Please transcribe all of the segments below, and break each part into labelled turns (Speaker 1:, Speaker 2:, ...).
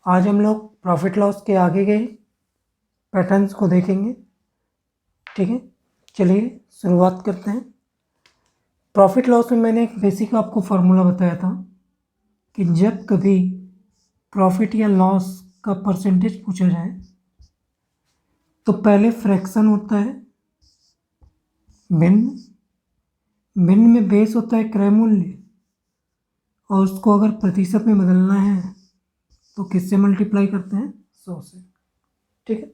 Speaker 1: आज हम लोग प्रॉफिट लॉस के आगे के पैटर्न्स को देखेंगे। ठीक है, चलिए शुरुआत करते हैं। प्रॉफिट लॉस में मैंने एक बेसिक आपको फार्मूला बताया था कि जब कभी प्रॉफिट या लॉस का परसेंटेज पूछा जाए तो पहले फ्रैक्शन होता है भिन्न, भिन्न में बेस होता है क्रय मूल्य, और उसको अगर प्रतिशत में बदलना है तो किससे मल्टीप्लाई करते हैं? 100 से। ठीक है,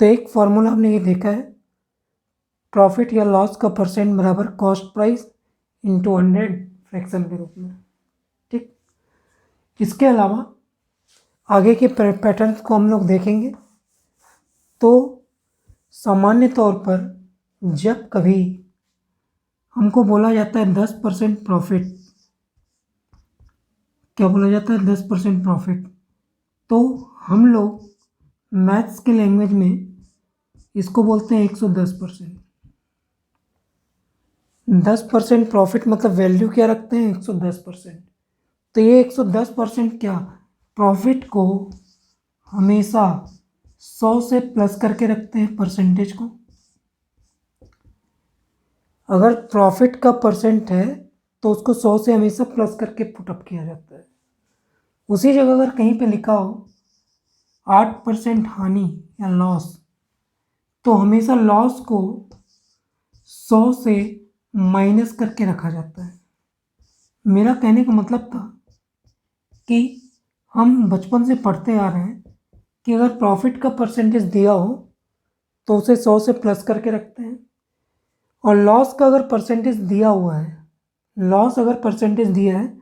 Speaker 1: तो एक फॉर्मूला हमने ये देखा है, प्रॉफिट या लॉस का परसेंट बराबर कॉस्ट प्राइस इंटू 100 फ्रैक्शन के रूप में। ठीक, इसके अलावा आगे के पैटर्न्स को हम लोग देखेंगे। तो सामान्य तौर पर जब कभी हमको बोला जाता है 10% प्रॉफिट, क्या बोला जाता है? 10% प्रॉफिट, तो हम लोग मैथ्स के लैंग्वेज में इसको बोलते हैं 110%। 10% प्रॉफिट मतलब वैल्यू क्या रखते हैं? 110%। तो ये 110% क्या, प्रॉफिट को हमेशा 100 से प्लस करके रखते हैं परसेंटेज को। अगर प्रॉफिट का परसेंट है तो उसको 100 से हमेशा प्लस करके पुटअप किया जाता है। उसी जगह अगर कहीं पे लिखा हो 8% हानि या लॉस, तो हमेशा लॉस को 100 से माइनस करके रखा जाता है। मेरा कहने का मतलब था कि हम बचपन से पढ़ते आ रहे हैं कि अगर प्रॉफिट का परसेंटेज दिया हो तो उसे 100 से प्लस करके रखते हैं, और लॉस का अगर परसेंटेज दिया हुआ है, लॉस अगर परसेंटेज दिया है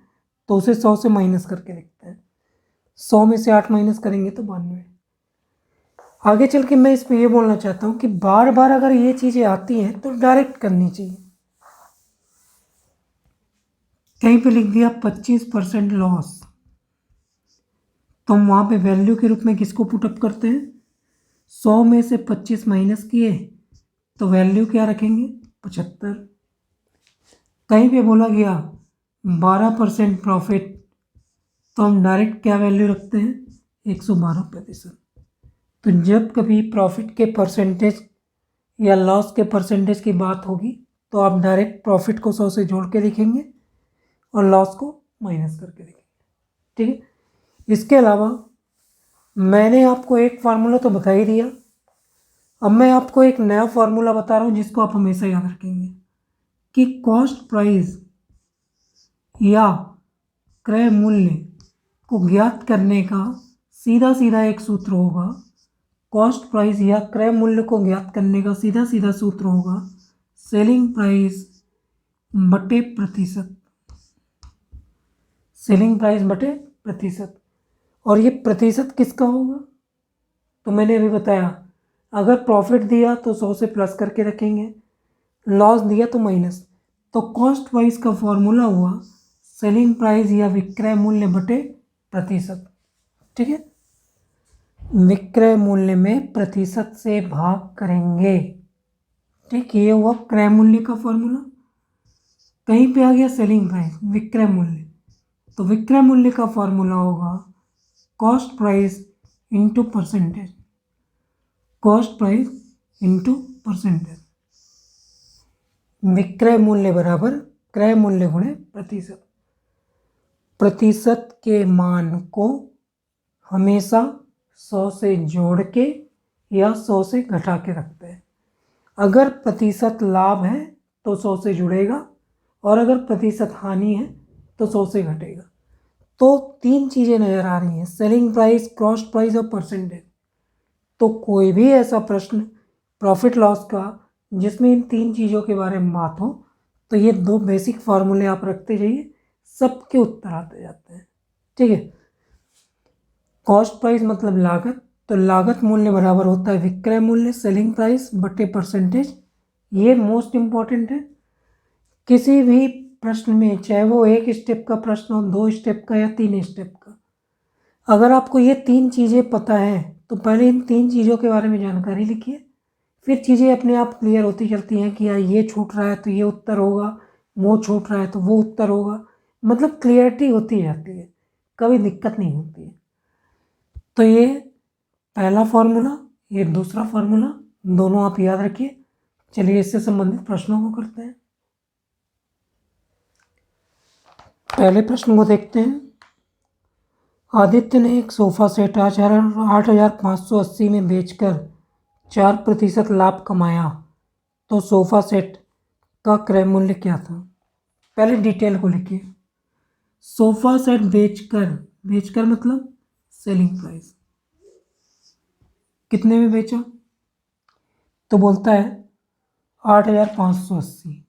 Speaker 1: तो उसे 100 से माइनस करके लिखते हैं। 100 में से 8 माइनस करेंगे तो 92। आगे चल के मैं इस पर यह बोलना चाहता हूँ कि बार बार अगर ये चीज़ें आती हैं तो डायरेक्ट करनी चाहिए। कहीं पे लिख दिया 25% लॉस, तो हम वहाँ पे वैल्यू के रूप में किसको पुटअप करते हैं? 100 में से 25 माइनस किए तो वैल्यू क्या रखेंगे? 75। कहीं पे बोला गया 12% प्रॉफिट, तो हम डायरेक्ट क्या वैल्यू रखते हैं? 112%। तो जब कभी प्रॉफिट के परसेंटेज या लॉस के परसेंटेज की बात होगी तो आप डायरेक्ट प्रॉफिट को 100 से जोड़ के लिखेंगे और लॉस को माइनस करके लिखेंगे। ठीक है, इसके अलावा मैंने आपको एक फार्मूला तो बता ही दिया, अब मैं आपको एक नया फार्मूला बता रहा हूँ जिसको आप हमेशा याद रखेंगे कि कॉस्ट प्राइस या क्रय मूल्य को ज्ञात करने का सीधा सीधा एक सूत्र होगा। कॉस्ट प्राइस या क्रय मूल्य को ज्ञात करने का सीधा सीधा सूत्र होगा सेलिंग प्राइस बटे प्रतिशत। सेलिंग प्राइस बटे प्रतिशत, और ये प्रतिशत किसका होगा? तो मैंने अभी बताया, अगर प्रॉफिट दिया तो 100 से प्लस करके रखेंगे, लॉस दिया तो माइनस। तो कॉस्ट प्राइस का फॉर्मूला हुआ सेलिंग प्राइस या विक्रय मूल्य बटे प्रतिशत। ठीक है, विक्रय मूल्य में प्रतिशत से भाग करेंगे। ठीक, ये हुआ क्रय मूल्य का फॉर्मूला। कहीं पे आ गया सेलिंग प्राइस, विक्रय मूल्य, तो विक्रय मूल्य का फॉर्मूला होगा cost price into percentage. Cost price into percentage, विक्रय मूल्य बराबर क्रय मूल्य गुणे प्रतिशत। प्रतिशत के मान को हमेशा 100 से जोड़ के या 100 से घटा के रखते हैं। अगर प्रतिशत लाभ है तो 100 से जुड़ेगा, और अगर प्रतिशत हानि है तो 100 से घटेगा। तो तीन चीज़ें नज़र आ रही हैं, सेलिंग प्राइस, कॉस्ट प्राइस और परसेंटेज। तो कोई भी ऐसा प्रश्न प्रॉफिट लॉस का जिसमें इन तीन चीज़ों के बारे में बात हो तो ये दो बेसिक फार्मूले आप रखते जाइए, सबके उत्तर आते जाते हैं। ठीक है, कॉस्ट प्राइस मतलब लागत, तो लागत मूल्य बराबर होता है विक्रय मूल्य सेलिंग प्राइस बटे परसेंटेज। ये मोस्ट इम्पॉर्टेंट है किसी भी प्रश्न में, चाहे वो एक स्टेप का प्रश्न हो, 2 स्टेप का या 3 स्टेप का। अगर आपको ये तीन चीज़ें पता है तो पहले इन तीन चीज़ों के बारे में जानकारी लिखिए, फिर चीज़ें अपने आप क्लियर होती चलती हैं कि यार ये छूट रहा है तो ये उत्तर होगा, वो छूट रहा है तो वो उत्तर होगा। मतलब क्लियरिटी होती जाती है, कभी दिक्कत नहीं होती है। तो ये पहला फॉर्मूला, ये दूसरा फॉर्मूला, दोनों आप याद रखिए। चलिए इससे संबंधित प्रश्नों को करते हैं। पहले प्रश्न को देखते हैं। आदित्य ने एक सोफा सेट 8,580 में बेचकर 4% लाभ कमाया, तो सोफा सेट का क्रय मूल्य क्या था? पहले डिटेल को लिखिए। सोफा सेट बेचकर मतलब सेलिंग प्राइस, कितने में बेचा? तो बोलता है 8,580।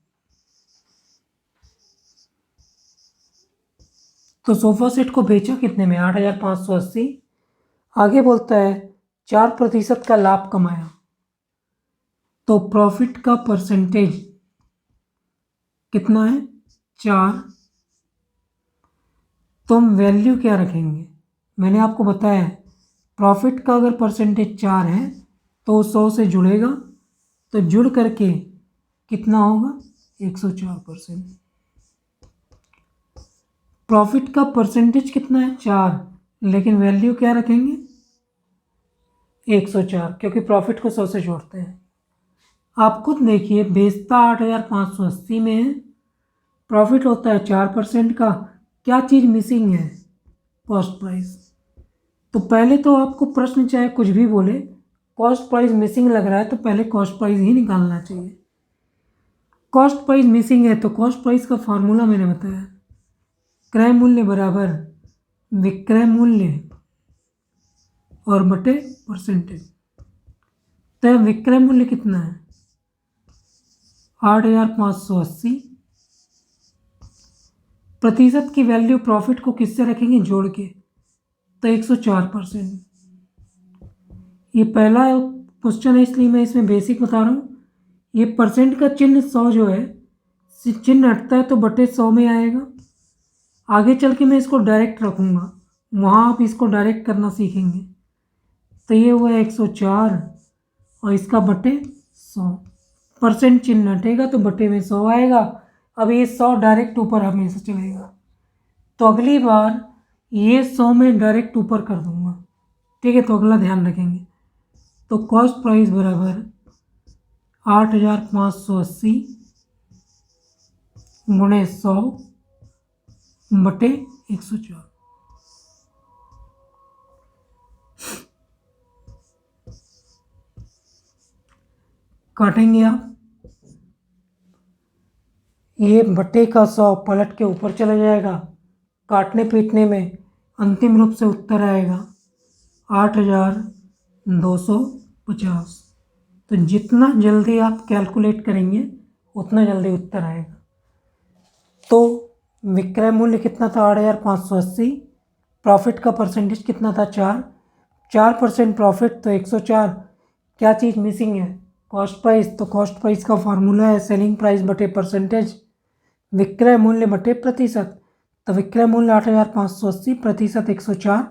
Speaker 1: तो सोफा सेट को बेचा कितने में? 8,580। आगे बोलता है 4% का लाभ कमाया, तो प्रॉफिट का परसेंटेज कितना है? 4। तो हम वैल्यू क्या रखेंगे? मैंने आपको बताया प्रॉफिट का अगर परसेंटेज 4 है तो 100 से जुड़ेगा, तो जुड़ करके कितना होगा? 104%। प्रॉफिट का परसेंटेज कितना है? 4, लेकिन वैल्यू क्या रखेंगे? 104, क्योंकि प्रॉफिट को 100 से जोड़ते हैं। आप खुद देखिए, बेचता 8,580 में है, प्रॉफिट होता है 4% का, क्या चीज़ मिसिंग है? Cost price. तो पहले तो आपको प्रश्न चाहे कुछ भी बोले, कॉस्ट प्राइस मिसिंग लग रहा है तो पहले कॉस्ट प्राइस ही निकालना चाहिए। कॉस्ट प्राइस मिसिंग है तो कॉस्ट प्राइस का फार्मूला मैंने बताया, क्रय मूल्य बराबर विक्रय मूल्य और बटे परसेंटेज। तो विक्रय मूल्य कितना है? 8,580। प्रतिशत की वैल्यू प्रॉफिट को किससे रखेंगे? जोड़ के, तो 104%। ये पहला क्वेश्चन है इसलिए मैं इसमें बेसिक बता रहा हूँ। ये परसेंट का चिन्ह 100 जो है, चिन्ह हटता है तो बटे 100 में आएगा। आगे चल के मैं इसको डायरेक्ट रखूँगा, वहाँ आप इसको डायरेक्ट करना सीखेंगे। तो ये हुआ 104 और इसका बटे 100, परसेंट चिन्ह हटेगा तो बटे में 100 आएगा। अब ये 100 डायरेक्ट ऊपर हमेशा चलेगा, तो अगली बार ये 100 में डायरेक्ट ऊपर कर दूंगा। ठीक है, तो अगला ध्यान रखेंगे। तो कॉस्ट प्राइस बराबर 8,580 गुणे 100 बटे 104। काटेंगे आप, ये बटे का 100 पलट के ऊपर चला जाएगा, काटने पीटने में अंतिम रूप से उत्तर आएगा 8,250। तो जितना जल्दी आप कैलकुलेट करेंगे उतना जल्दी उत्तर आएगा। तो विक्रय मूल्य कितना था? 8,580। प्रॉफिट का परसेंटेज कितना था? 4% प्रॉफिट, तो 104। क्या चीज़ मिसिंग है? Cost price. तो कॉस्ट प्राइस का फार्मूला है सेलिंग प्राइस बटे परसेंटेज, विक्रय मूल्य बटे प्रतिशत। तो विक्रय मूल्य 8,580, प्रतिशत 104।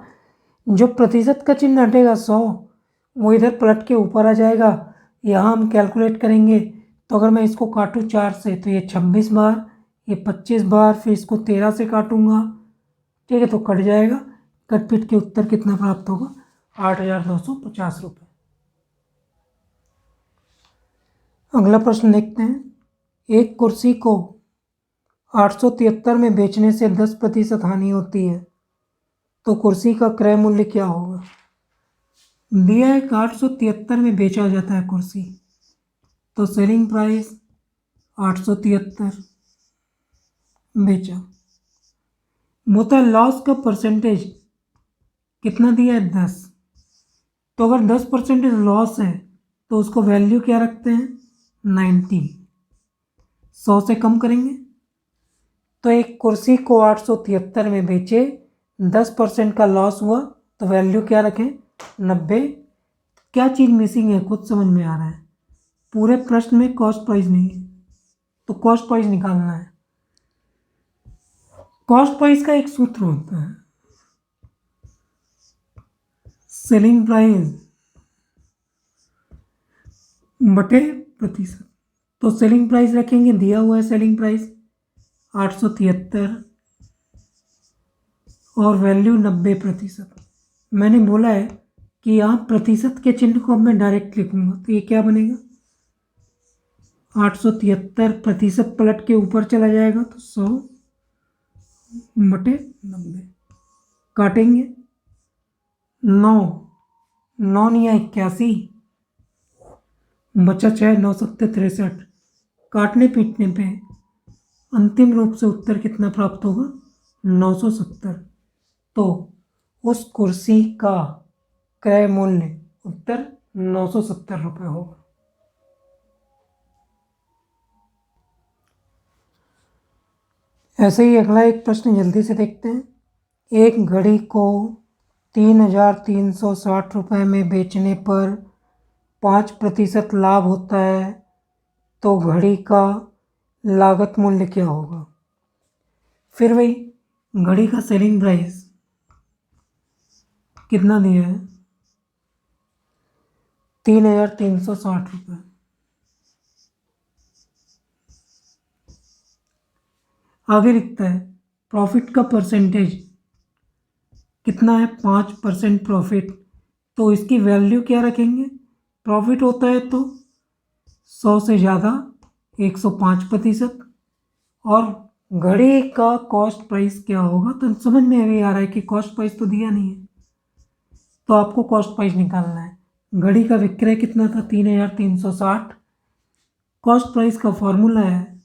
Speaker 1: जो प्रतिशत का चिन्ह हटेगा 100, वो इधर पलट के ऊपर आ जाएगा। यहाँ हम कैलकुलेट करेंगे, तो अगर मैं इसको काटूँ 4 से तो ये 26 बार, ये 25 बार, फिर इसको 13 से काटूँगा। ठीक है, तो कट जाएगा। कट पीट के उत्तर कितना प्राप्त होगा? 8,250 रुपये। अगला प्रश्न देखते हैं। एक कुर्सी को 873 में बेचने से 10% हानि होती है, तो कुर्सी का क्रय मूल्य क्या होगा? दिया है कि 873 में बेचा जाता है कुर्सी, तो सेलिंग प्राइस 873 बेचा। बोलता है लॉस का परसेंटेज कितना दिया है? 10। तो अगर 10% लॉस है तो उसको वैल्यू क्या रखते हैं? 90। 100 से कम करेंगे, तो एक कुर्सी को 873 में बेचे, 10% का लॉस हुआ, तो वैल्यू क्या रखें? 90। क्या चीज़ मिसिंग है? खुद समझ में आ रहा है, पूरे प्रश्न में कॉस्ट प्राइस नहीं है, तो कॉस्ट प्राइस निकालना है। कॉस्ट प्राइस का एक सूत्र होता है, सेलिंग प्राइस बटे प्रतिशत। तो सेलिंग प्राइस रखेंगे, दिया हुआ है सेलिंग प्राइस 873 और वैल्यू 90%। मैंने बोला है कि यहाँ प्रतिशत के चिन्ह को अब मैं डायरेक्ट लिखूंगा, तो ये क्या बनेगा 873 प्रतिशत पलट के ऊपर चला जाएगा तो 100/90 काटेंगे 9 9 या 81 बचा 6 9 7 63 काटने पीटने पे अंतिम रूप से उत्तर कितना प्राप्त होगा 970। तो उस कुर्सी का क्रय मूल्य उत्तर 970 रुपये होगा। ऐसे ही अगला एक प्रश्न जल्दी से देखते हैं। एक घड़ी को 3,360 रुपये में बेचने पर 5% लाभ होता है, तो घड़ी का लागत मूल्य क्या होगा। फिर वही घड़ी का सेलिंग प्राइस कितना दिया है 3,360 रुपये। आगे लिखता है प्रॉफिट का परसेंटेज कितना है 5% प्रॉफिट, तो इसकी वैल्यू क्या रखेंगे। प्रॉफिट होता है तो 100 से ज़्यादा 105%, और घड़ी का कॉस्ट प्राइस क्या होगा। तो समझ में अभी आ रहा है कि कॉस्ट प्राइस तो दिया नहीं है, तो आपको कॉस्ट प्राइस निकालना है। घड़ी का विक्रय कितना था 3,360। कॉस्ट प्राइस का फॉर्मूला है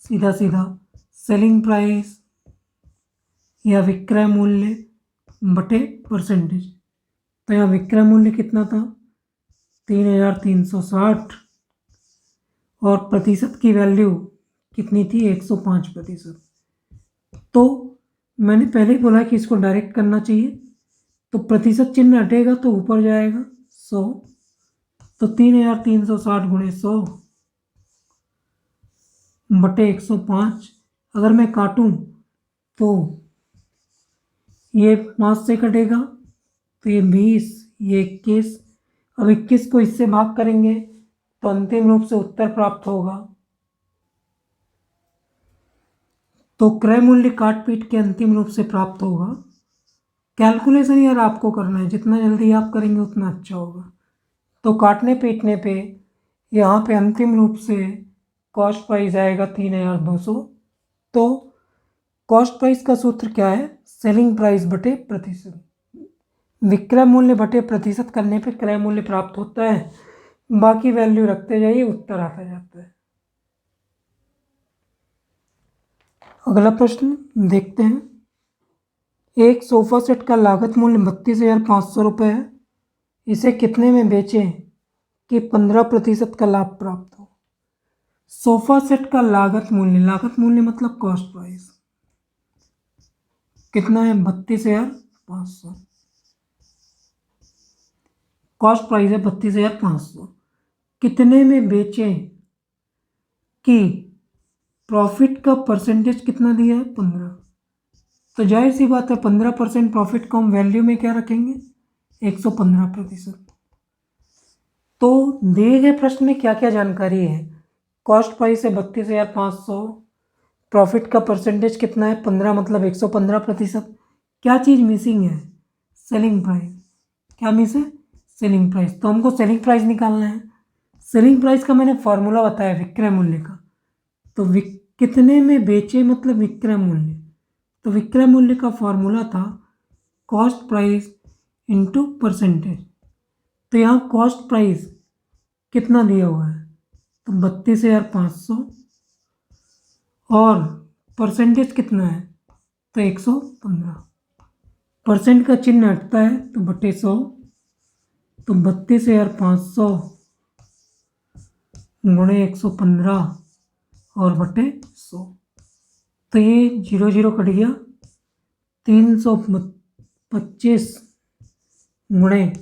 Speaker 1: सीधा सीधा सेलिंग प्राइस या विक्रय मूल्य बटे परसेंटेज। तो यहाँ विक्रय मूल्य कितना था 3,360 और प्रतिशत की वैल्यू कितनी थी 105%। तो मैंने पहले ही बोला कि इसको डायरेक्ट करना चाहिए, तो प्रतिशत चिन्ह हटेगा तो ऊपर जाएगा 100, तो 3,360 गुणे 100 बटे 105। अगर मैं काटूं तो ये 5 से कटेगा तो ये 20, ये 21। अब 21 को इससे भाग करेंगे तो अंतिम रूप से उत्तर प्राप्त होगा। तो क्रय मूल्य काट पीट के अंतिम रूप से प्राप्त होगा। कैलकुलेशन यार आपको करना है, जितना जल्दी आप करेंगे उतना अच्छा होगा। तो काटने पीटने पे यहाँ पे अंतिम रूप से कॉस्ट प्राइस आएगा 3,200। तो कॉस्ट प्राइस का सूत्र क्या है सेलिंग प्राइस बटे प्रतिशत। विक्रय मूल्य बटे प्रतिशत करने पे क्रय मूल्य प्राप्त होता है, बाकी वैल्यू रखते जाइए उत्तर आता जाता है। अगला प्रश्न देखते हैं। एक सोफा सेट का लागत मूल्य 32,500 रुपये है, इसे कितने में बेचें कि 15% का लाभ प्राप्त हो। सोफा सेट का लागत मूल्य मतलब कॉस्ट प्राइस कितना है 32,500। कॉस्ट प्राइस है 32,500, कितने में बेचें कि प्रॉफिट का परसेंटेज कितना दिया है 15। तो जाहिर सी बात है 15% प्रॉफिट को हम वैल्यू में क्या रखेंगे 115%। तो दिए गए प्रश्न में क्या क्या जानकारी है। कॉस्ट प्राइस है 32,500, प्रॉफिट का परसेंटेज कितना है 15 मतलब 115%। क्या चीज़ मिसिंग है सेलिंग प्राइस। क्या मिस है सेलिंग प्राइस, तो हमको सेलिंग प्राइस निकालना है। सेलिंग प्राइस का मैंने फॉर्मूला बताया विक्रय मूल्य का, तो कितने में बेचे मतलब विक्रय मूल्य। तो विक्रय मूल्य का फॉर्मूला था कॉस्ट प्राइस इंटू परसेंटेज। तो यहाँ कॉस्ट प्राइस कितना दिया हुआ है तो 32,500 और परसेंटेज कितना है तो 115। परसेंट का चिन्ह हटता है तो बटे 100, तो 32,500 गुणे 115 और बटे 100। तो ये 0 0 कट गया, 325 गुणे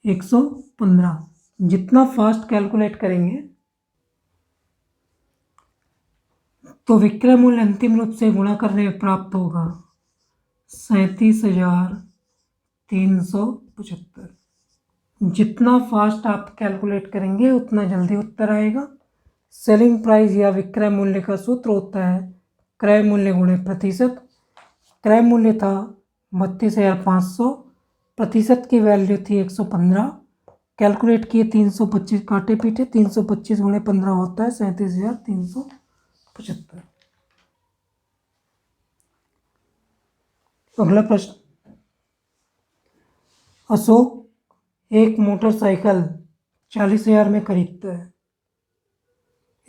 Speaker 1: 115। जितना फास्ट कैलकुलेट करेंगे तो विक्रय मूल्य अंतिम रूप से गुणा करने में प्राप्त होगा 37,375। जितना फास्ट आप कैलकुलेट करेंगे उतना जल्दी उत्तर आएगा। सेलिंग प्राइस या विक्रय मूल्य का सूत्र होता है क्रय मूल्य गुणे प्रतिशत। क्रय मूल्य था 32,500, प्रतिशत की वैल्यू थी 115, कैलकुलेट किए 325, काटे पीटे 325 गुणे 15 होता है 37,375। अगला प्रश्न, अशोक एक मोटरसाइकिल 40,000 में खरीदता है,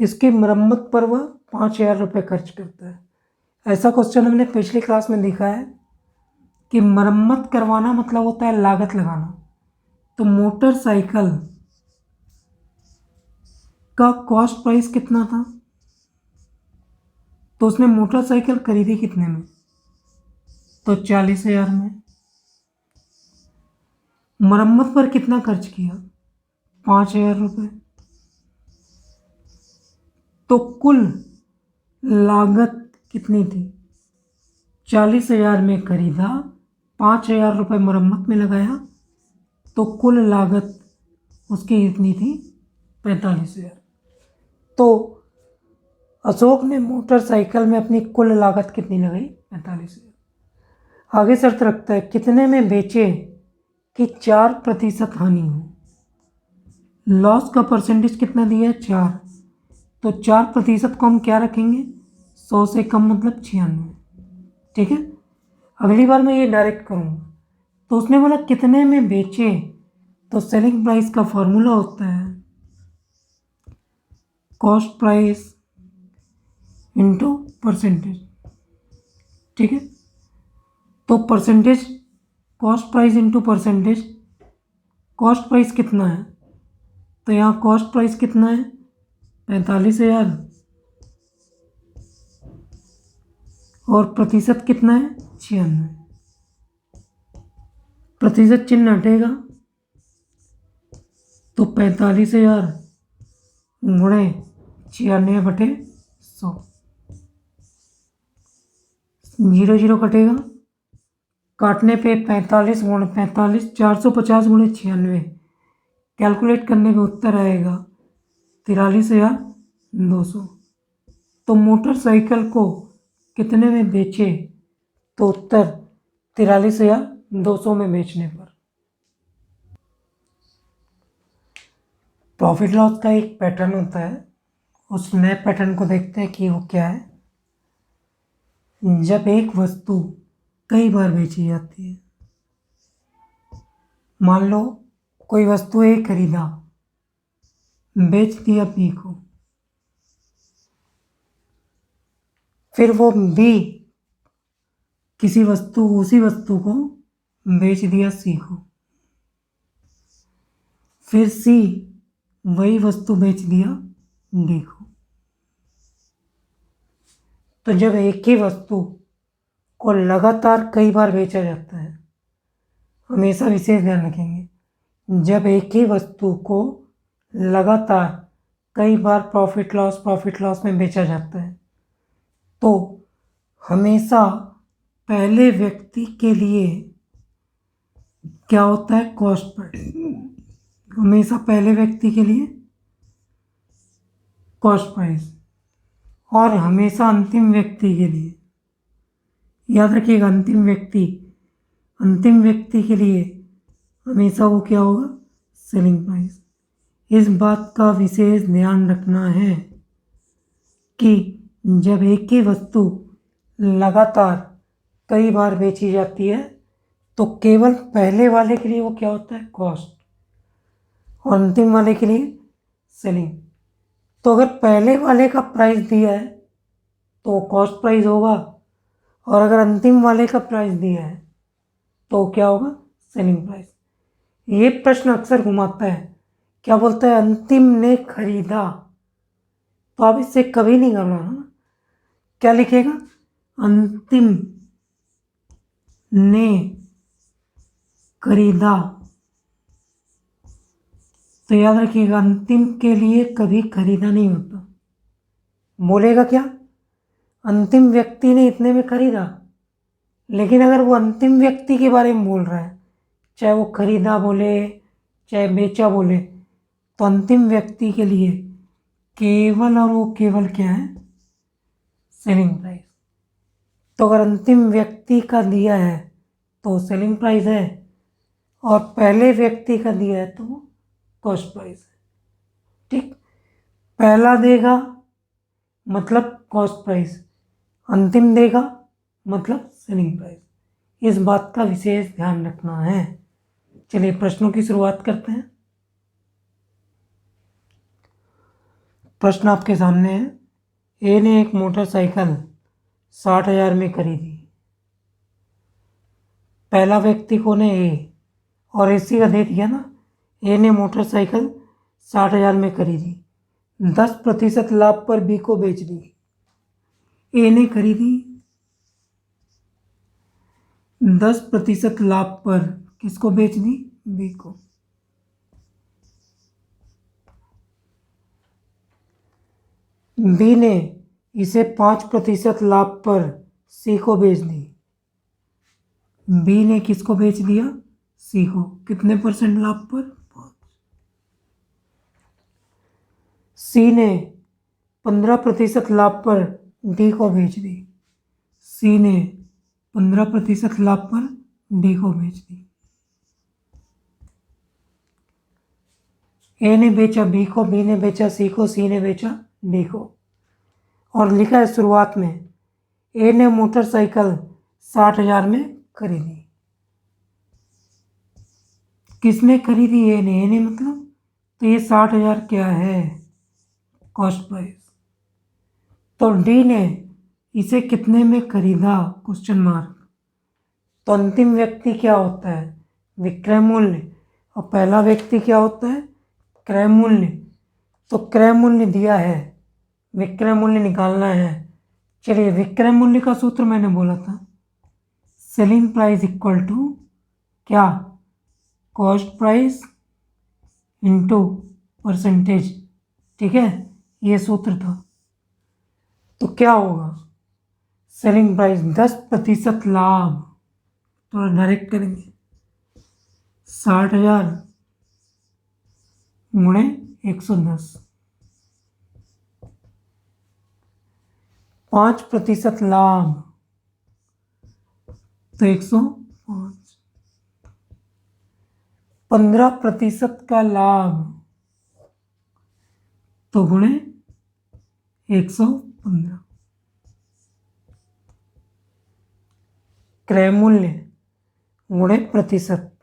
Speaker 1: इसकी मरम्मत पर वह 5,000 रुपये खर्च करता है। ऐसा क्वेश्चन हमने पिछली क्लास में देखा है कि मरम्मत करवाना मतलब होता है लागत लगाना। तो मोटरसाइकिल का कॉस्ट प्राइस कितना था, तो उसने मोटरसाइकिल खरीदी कितने में, तो 40,000 में। मरम्मत पर कितना खर्च किया, 5,000 रुपये। तो कुल लागत कितनी थी, 40,000 में खरीदा, 5,000 रुपये मरम्मत में लगाया, तो कुल लागत उसकी कितनी थी, 45,000। तो अशोक ने मोटरसाइकिल में अपनी कुल लागत कितनी लगाई, 45,000। आगे शर्त रखता है कितने में बेचे कि 4% हानि हो। लॉस का परसेंटेज कितना दिया है, 4। तो 4% को हम क्या रखेंगे, 100 से कम मतलब 96। ठीक है, अगली बार मैं ये डायरेक्ट करूँगा। तो उसने बोला कितने में बेचे, तो सेलिंग प्राइस का फॉर्मूला होता है कॉस्ट प्राइस इंटू परसेंटेज। ठीक है, तो percentage, cost price into percentage, cost price कितना है, तो यहाँ कॉस्ट प्राइस कितना है, 45,000, और प्रतिशत कितना है, 96। प्रतिशत चिन्ह हटेगा, तो 45,000 गुणे 96/100, 0 कटेगा, काटने पे 45 गुणे 45, 450 गुणे 96, कैलकुलेट करने पे उत्तर आएगा 43,200। तो मोटरसाइकिल को कितने में बेचे, तो उत्तर 43,200 में बेचने पर। प्रॉफिट लॉस का एक पैटर्न होता है, उस नए पैटर्न को देखते हैं कि वो क्या है। जब एक वस्तु कई बार बेची जाती है, मान लो कोई वस्तु ए खरीदा, बेच दिया बी को, फिर वो बी उसी वस्तु को बेच दिया सी को, फिर सी वही वस्तु बेच दिया डी को। तो जब एक ही वस्तु को लगातार कई बार बेचा जाता है, हमेशा विशेष ध्यान रखेंगे, जब एक ही वस्तु को लगातार कई बार प्रॉफिट लॉस में बेचा जाता है, तो हमेशा पहले व्यक्ति के लिए क्या होता है, कॉस्ट प्राइस। हमेशा पहले व्यक्ति के लिए कॉस्ट प्राइस, और हमेशा अंतिम व्यक्ति के लिए, याद रखिएगा, अंतिम व्यक्ति के लिए हमेशा वो क्या होगा, सेलिंग प्राइस। इस बात का विशेष ध्यान रखना है कि जब एक ही वस्तु लगातार कई बार बेची जाती है, तो केवल पहले वाले के लिए वो क्या होता है, कॉस्ट, और अंतिम वाले के लिए सेलिंग। तो अगर पहले वाले का प्राइस दिया है तो कॉस्ट प्राइस होगा, और अगर अंतिम वाले का प्राइस दिया है तो क्या होगा, सेलिंग प्राइस। ये प्रश्न अक्सर घुमाता है, क्या बोलता है, अंतिम ने खरीदा, तो आप इससे कभी नहीं घबराना। क्या लिखेगा, अंतिम ने खरीदा। तो याद रखिएगा, अंतिम के लिए कभी खरीदा नहीं होता। बोलेगा क्या, अंतिम व्यक्ति ने इतने में खरीदा, लेकिन अगर वो अंतिम व्यक्ति के बारे में बोल रहा है, चाहे वो खरीदा बोले चाहे बेचा बोले, तो अंतिम व्यक्ति के लिए केवल और वो केवल क्या है, सेलिंग प्राइस। तो अगर अंतिम व्यक्ति का दिया है तो सेलिंग प्राइस है, और पहले व्यक्ति का दिया है तो कॉस्ट प्राइस है। ठीक, पहला देगा मतलब कॉस्ट प्राइस, अंतिम देगा मतलब सेलिंग प्राइस। इस बात का विशेष ध्यान रखना है। चलिए प्रश्नों की शुरुआत करते हैं। प्रश्न आपके सामने है। ए ने एक मोटरसाइकिल 60,000 में खरीदी। पहला व्यक्ति कौन है? ए। और इसी का दे दिया ना, ए ने मोटरसाइकिल 60,000 में खरीदी, 10% लाभ पर बी को बेच दी। ए ने खरीदी 10% लाभ पर, किसको बेच दी? बी को। बी ने इसे 5% लाभ पर सी को बेच दी। बी ने किसको बेच दिया? सी को। कितने % लाभ पर? 5। सी ने 15% लाभ पर डी को बेच दी। सी ने 15% लाभ पर डी को बेच दी। ए ने बेचा बी को, बी ने बेचा सी को, सी ने बेचा डी को। और लिखा है शुरुआत में ए ने मोटरसाइकिल 60,000 में खरीदी। किसने खरीदी? ए ने। ए ने मतलब, तो ये 60,000 क्या है? Cost price. तो डी ने इसे कितने में खरीदा? Question mark. तो अंतिम व्यक्ति क्या होता है? विक्रय मूल्य। और पहला व्यक्ति क्या होता है? क्रय मूल्य। तो क्रय मूल्य दिया है, विक्रय मूल्य निकालना है। चलिए, विक्रय मूल्य का सूत्र मैंने बोला था, सेलिंग प्राइस इक्वल टू क्या? Cost price into percentage. ठीक है, ये सूत्र था। तो क्या होगा? सेलिंग प्राइस 10% लाभ, तो डायरेक्ट करेंगे 60,000 गुणे 110। 5% लाभ तो 105। 15% का लाभ तो गुणे 115। क्रय मूल्य गुणे प्रतिशत।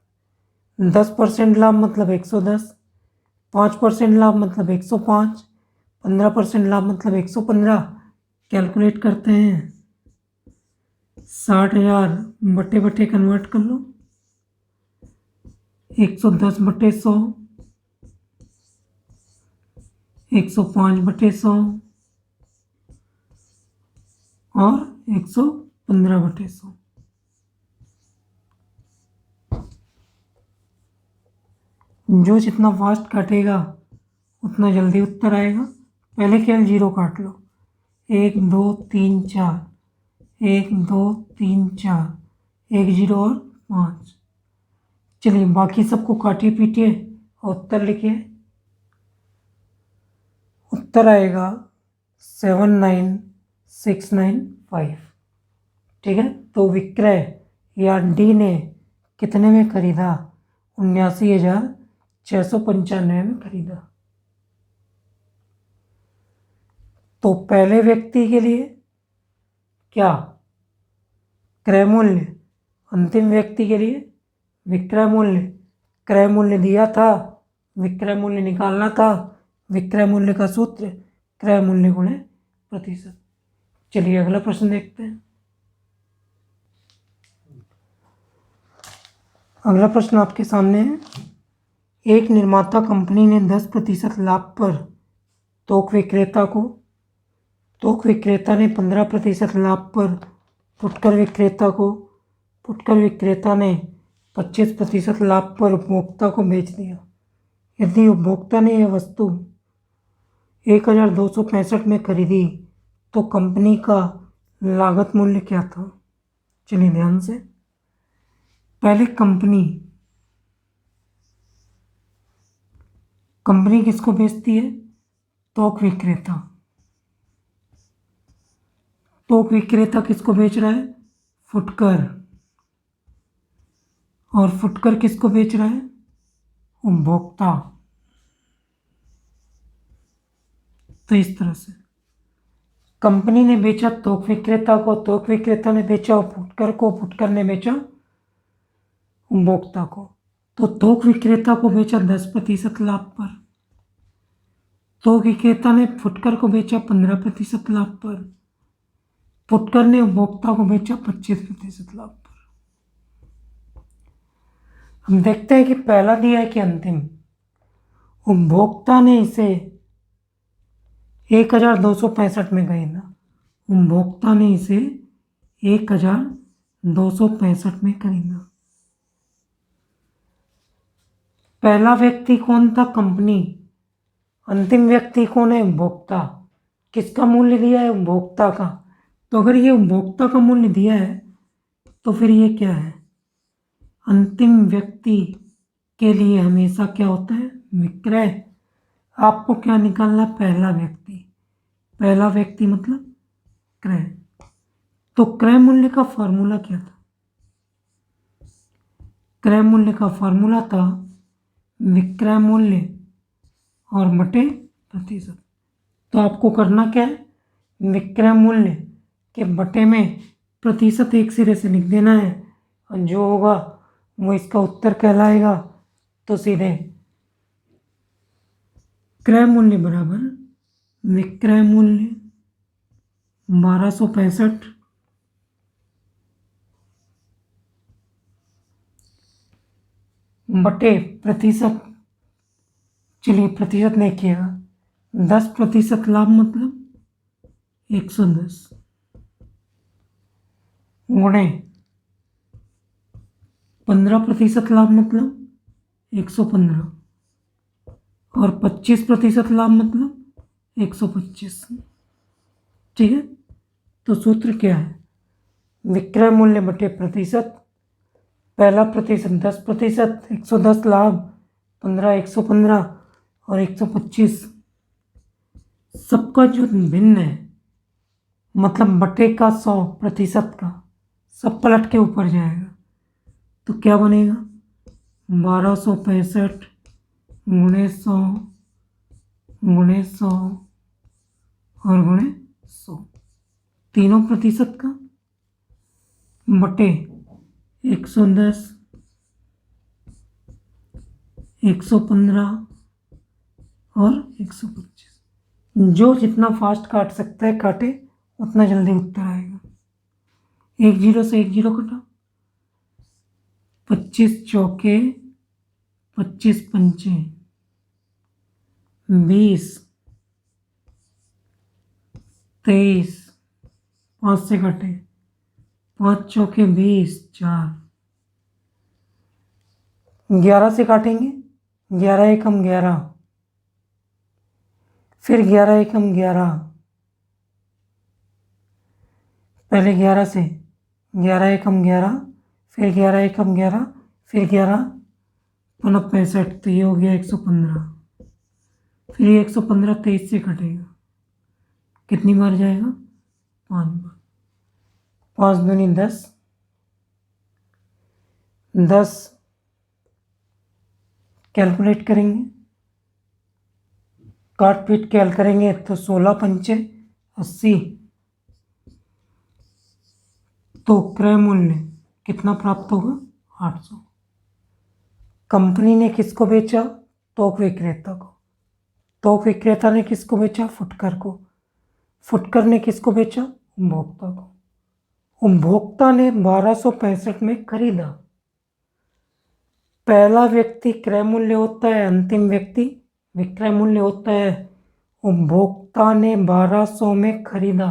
Speaker 1: 10% लाभ मतलब 110, 5% लाभ मतलब 105, 15% लाभ मतलब 115। कैलकुलेट करते हैं, 60,000 बटे बटे कन्वर्ट कर लो, 110 बटे 100, 105 बटे 100 और 115 बटे 100। जो जितना फास्ट काटेगा उतना जल्दी उत्तर आएगा। पहले केवल 0 काट लो, 1 2 3 4, 1 2 3 4, 1 0 और 5। चलिए बाकी सबको काटिए पीटिए और उत्तर लिखिए। उत्तर आएगा 79695। ठीक है, तो विक्रय या डी ने कितने में खरीदा? 79,695 में खरीदा। तो पहले व्यक्ति के लिए क्या? क्रय मूल्य। अंतिम व्यक्ति के लिए विक्रय मूल्य। क्रय मूल्य दिया था, विक्रय मूल्य निकालना था। विक्रय मूल्य का सूत्र क्रय मूल्य गुणे प्रतिशत। चलिए अगला प्रश्न देखते हैं। अगला प्रश्न आपके सामने है। एक निर्माता कंपनी ने 10% लाभ पर थोक विक्रेता ने 15% लाभ पर फुटकर विक्रेता ने 25% लाभ पर उपभोक्ता को बेच दिया। यदि उपभोक्ता ने यह वस्तु 1,265 में खरीदी तो कंपनी का लागत मूल्य क्या था? चलिए ध्यान से, पहले कंपनी किसको बेचती है? थोक विक्रेता किसको बेच रहा है? फुटकर। और फुटकर किसको बेच रहा है? उपभोक्ता। तो इस तरह से कंपनी ने बेचा थोक विक्रेता को, थोक विक्रेता ने बेचा फुटकर को, फुटकर ने बेचा उपभोक्ता को। तो थोक विक्रेता को बेचा 10% लाभ पर, थोक विक्रेता ने फुटकर को बेचा 15% लाभ पर, फुटकर ने उपभोक्ता को बेचा 25% लाभ पर। हम देखते हैं कि पहला दिया है कि अंतिम। उपभोक्ता ने इसे 1265 में खरीदा, उपभोक्ता ने इसे 1265 में खरीदा। पहला व्यक्ति कौन था? कंपनी। अंतिम व्यक्ति कौन है? उपभोक्ता। किसका मूल्य दिया है? उपभोक्ता का। तो अगर ये उपभोक्ता का मूल्य दिया है तो फिर ये क्या है? अंतिम व्यक्ति के लिए हमेशा क्या होता है? विक्रय। आपको क्या निकालना है? पहला व्यक्ति। पहला व्यक्ति मतलब क्रय। तो क्रय मूल्य का फॉर्मूला क्या था? क्रय मूल्य का फॉर्मूला था विक्रय मूल्य और बटे प्रतिशत। तो आपको करना क्या है? विक्रय मूल्य के बटे में प्रतिशत एक सिरे से लिख देना है और जो होगा वो इसका उत्तर कहलाएगा। तो सीधे क्रय मूल्य बराबर विक्रय मूल्य 1265 बटे प्रतिशत। चलिए प्रतिशत नहीं किएगा, 10% लाभ मतलब 110 गुणे 15% लाभ मतलब 115 और 25% लाभ मतलब 125। ठीक है। तो सूत्र क्या है? विक्रय मूल्य बटे प्रतिशत। पहला प्रतिशत 10%, 110 लाभ, 15 115 और 125 सबका जो भिन्न है मतलब बटे का 100% का सब पलट के ऊपर जाएगा। तो क्या बनेगा? 1265 गुणे 100 गुणे 100 और गुणे 100, तीनों प्रतिशत का बटे 110, 115 और 125। जो जितना फास्ट काट सकता है काटे, उतना जल्दी उत्तर आएगा। 1 जीरो से 1 जीरो कटा, 25 चौके 25 पंचे 20, 23, 5 से कटे, 5 चौके 20, 4, 11 से काटेंगे, 11 एकम 11, फिर 11 एकम 11, पहले 11 से 11 एकम 11, फिर 11 एकम 11, फिर 11 पुनः 65। तो ये हो गया 115। फिर ये 115 23 से कटेगा, कितनी बार जाएगा? 5 बार। 5 दूनी 10, 10 कैलकुलेट करेंगे, काट पीट के हल करेंगे तो 16 पंचे 80। तो क्रय मूल्य कितना प्राप्त होगा? 800। कंपनी ने किसको बेचा? थोक विक्रेता को। थोक विक्रेता ने किसको बेचा? फुटकर को। फुटकर ने किसको बेचा? उपभोक्ता को। उपभोक्ता ने 1265 में खरीदा। पहला व्यक्ति क्रय मूल्य होता है, अंतिम व्यक्ति विक्रय मूल्य होता है। उपभोक्ता ने 1200 में खरीदा।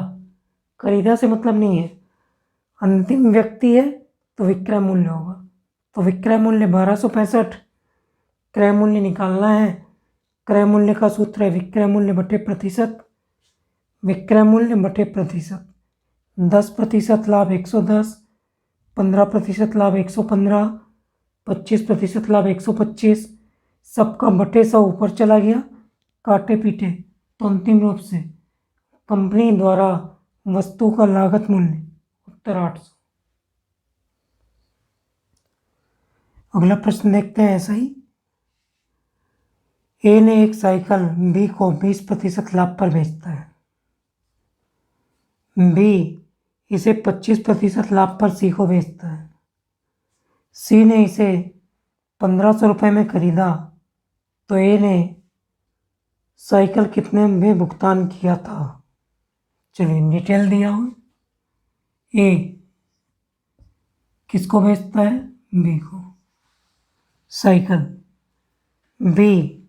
Speaker 1: खरीदा से मतलब नहीं है, अंतिम व्यक्ति है तो विक्रय मूल्य होगा। तो विक्रय मूल्य 1265, क्रय मूल्य निकालना है। क्रय मूल्य का सूत्र है विक्रय मूल्य बटे प्रतिशत। विक्रय मूल्य बटे प्रतिशत, 10% लाभ 110, 15% लाभ 115, 25% लाभ 125, सबका बटे 100 ऊपर चला गया, काटे पीटे तो अंतिम रूप से कंपनी द्वारा वस्तु का लागत मूल्य उत्तर 800। अगला प्रश्न देखते हैं ऐसा ही। ए ने एक साइकिल बी को 20% लाभ पर बेचता है। बी इसे 25% लाभ पर सी को बेचता है। सी ने इसे 1500 रुपये में खरीदा, तो ए ने साइकिल कितने में भुगतान किया था? चलिए डिटेल दिया हूँ। ए किसको बेचता है? बी को साइकिल। बी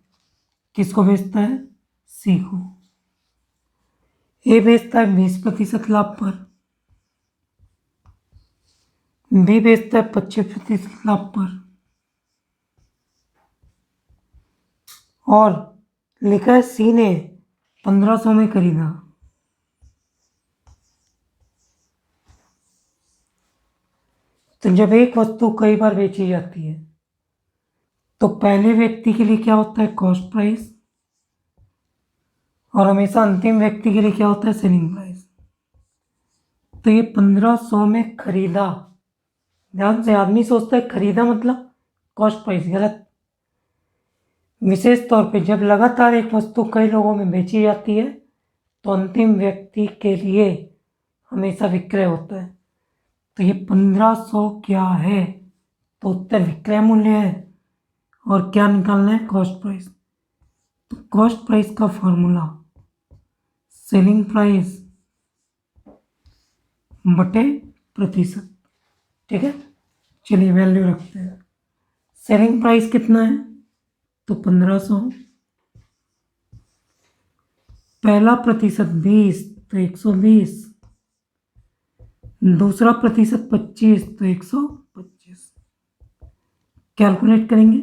Speaker 1: किसको बेचता है? सी को। ए बेचता है 20% लाभ पर, बी बेचता है 25% लाभ पर, और लिखा है सी ने 1500 में खरीदा। तो जब एक वस्तु कई बार बेची जाती है तो पहले व्यक्ति के लिए क्या होता है? Cost price. और हमेशा अंतिम व्यक्ति के लिए क्या होता है? Selling price. तो ये 1500 में खरीदा, ध्यान से आदमी सोचता है खरीदा मतलब कॉस्ट प्राइस, गलत। विशेष तौर पे जब लगातार एक वस्तु कई लोगों में बेची जाती है तो अंतिम व्यक्ति के लिए हमेशा विक्रय होता है। तो ये 1500 क्या है? तो उत्तर विक्रय मूल्य है। और क्या निकालना है? Cost price. तो कॉस्ट प्राइस का फॉर्मूला सेलिंग प्राइस बटे प्रतिशत। ठीक है, चलिए वैल्यू रखते हैं। सेलिंग प्राइस कितना है? तो 1500। पहला प्रतिशत 20, तो 120। दूसरा प्रतिशत 25, तो 125। कैलकुलेट करेंगे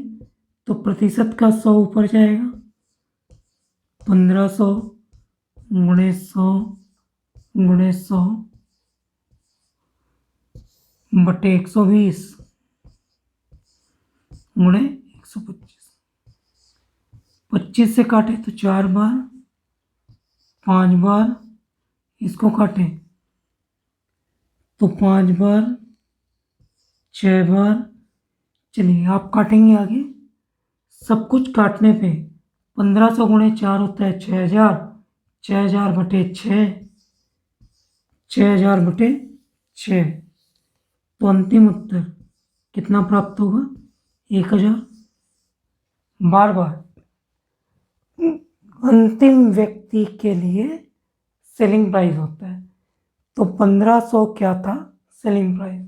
Speaker 1: तो प्रतिशत का 100 ऊपर जाएगा, 1500 गुणे 100 गुणे 100 बटे 120 गुणे 125। 25 से काटे तो 4 बार, 5 बार इसको काटे तो 5 बार, 6 बार। चलिए आप काटेंगे आगे। सब कुछ काटने पे 1500 गुणे 4 होता है 6000, 6000 बटे 6, 6000 बटे 6। तो अंतिम उत्तर कितना प्राप्त होगा? 1000। बार बार अंतिम व्यक्ति के लिए सेलिंग प्राइस होता है। तो 1500 क्या था? Selling price.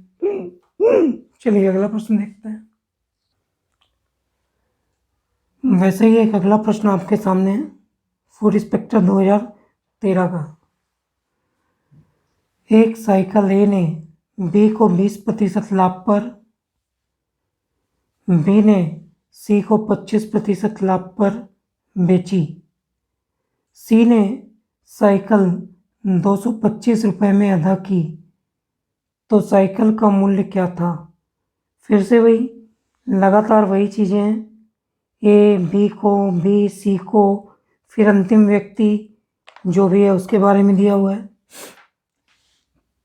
Speaker 1: चलिए अगला प्रश्न देखते हैं। वैसे ही एक अगला प्रश्न आपके सामने है, फूड इंस्पेक्टर 2013 का। एक साइकिल ए ने बी को 20% लाभ पर, बी ने सी को 25% लाभ पर बेची। सी ने साइकिल 225 रुपये में अदा की, तो साइकिल का मूल्य क्या था? फिर से वही, लगातार वही चीज़ें हैं। ए बी को, बी सी को, फिर अंतिम व्यक्ति जो भी है उसके बारे में दिया हुआ है।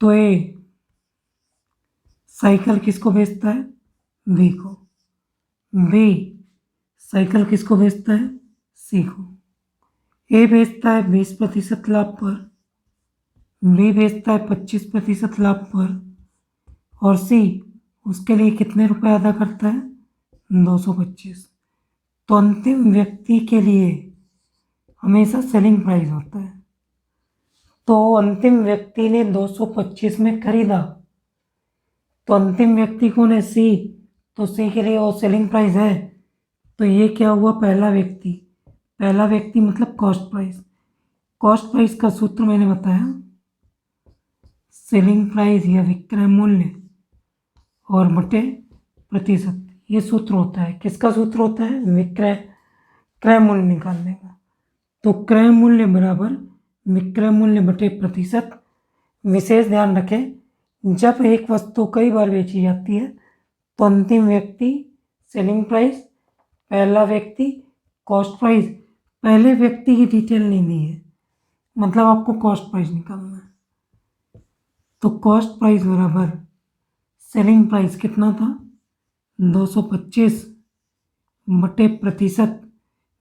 Speaker 1: तो ए साइकिल किसको बेचता है? बी को। बी साइकिल किसको बेचता है? सी को। ए बेचता है 20% लाभ पर, बी बेचता है 25% लाभ पर, और सी उसके लिए कितने रुपए अदा करता है? 225। तो अंतिम व्यक्ति के लिए हमेशा सेलिंग प्राइस होता है। तो अंतिम व्यक्ति ने 225 में खरीदा, तो अंतिम व्यक्ति कौन है? सी। तो सी के लिए वो सेलिंग प्राइस है। तो ये क्या हुआ? पहला व्यक्ति। पहला व्यक्ति मतलब कॉस्ट प्राइस। कॉस्ट प्राइस का सूत्र मैंने बताया, सेलिंग प्राइस या विक्रय मूल्य और बटे प्रतिशत। ये सूत्र होता है। किसका सूत्र होता है? विक्रय क्रय मूल्य निकालने का। तो क्रय मूल्य बराबर विक्रय मूल्य बटे प्रतिशत। विशेष ध्यान रखें, जब एक वस्तु कई बार बेची जाती है तो अंतिम व्यक्ति सेलिंग प्राइस, पहला व्यक्ति कॉस्ट प्राइस। पहले व्यक्ति की डिटेल नहीं दी है, मतलब आपको कॉस्ट प्राइस निकालना है। तो कॉस्ट प्राइस बराबर सेलिंग प्राइस कितना था? 225 बटे प्रतिशत,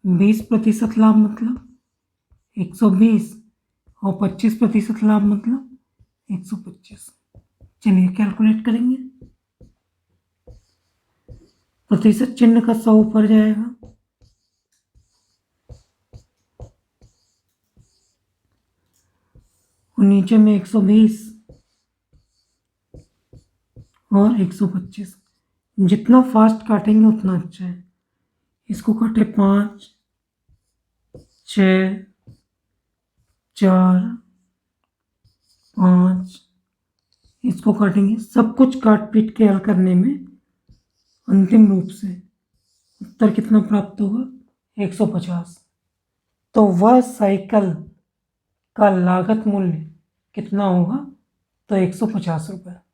Speaker 1: 20% लाभ मतलब 120 और 25% लाभ मतलब 125। चलिए कैलकुलेट करेंगे। प्रतिशत चिन्ह का 100 ऊपर जाएगा, और नीचे में 120 और 125। जितना फास्ट काटेंगे उतना अच्छा है। इसको काटे 5, 6, 4, 5, इसको काटेंगे। सब कुछ काट पीट के हल करने में अंतिम रूप से उत्तर कितना प्राप्त होगा? 150। तो वह साइकिल का लागत मूल्य कितना होगा? तो 150 रुपये।